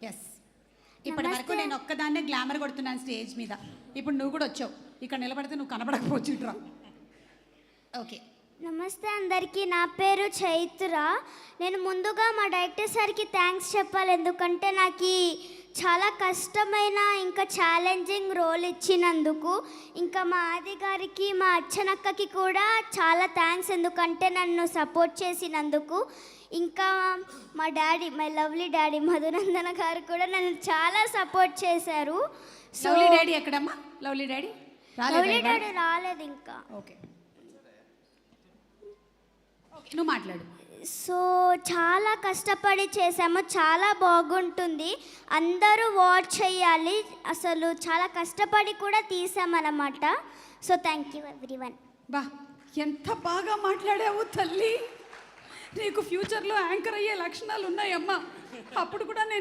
Yes, ఇప్పటి వరకు నేను ఒక్కదాన్నే గ్లామర్ కొడుతున్నాను స్టేజ్ మీద. ఇప్పుడు నువ్వు కూడా వచ్చావు, ఇక్కడ నిలబడితే నువ్వు కనబడకపోవచ్చు. ఇట్రా. ఓకే, నమస్తే అందరికీ, నా పేరు చైత్ర. నేను ముందుగా మా డైరెక్టర్ సార్కి థ్యాంక్స్ చెప్పాలి, ఎందుకంటే నాకు చాలా కష్టమైన ఇంకా ఛాలెంజింగ్ రోల్ ఇచ్చినందుకు. ఇంకా మా ఆది గారికి, మా అచ్చనక్కకి కూడా చాలా థ్యాంక్స్, ఎందుకంటే నన్ను సపోర్ట్ చేసినందుకు. ఇంకా మా డాడీ, మై లవ్లీ డాడీ మధునందన గారు కూడా నన్ను చాలా సపోర్ట్ చేశారు. లవ్లీ డాడీ ఎక్కడమ్మా? లవ్లీ డాడీ రాలేదు ఇంకా. ఓకే, నువ్వు మాట్లాడు. సో చాలా కష్టపడి చేసాము, చాలా బాగుంటుంది, అందరూ వాచ్ చేయాలి. అసలు చాలా కష్టపడి కూడా తీసామన్నమాట. So thank you everyone. బా, ఎంత బాగా మాట్లాడావు తల్లి. నీకు ఫ్యూచర్లో యాంకర్ అయ్యే లక్షణాలు ఉన్నాయమ్మా. అప్పుడు కూడా నేను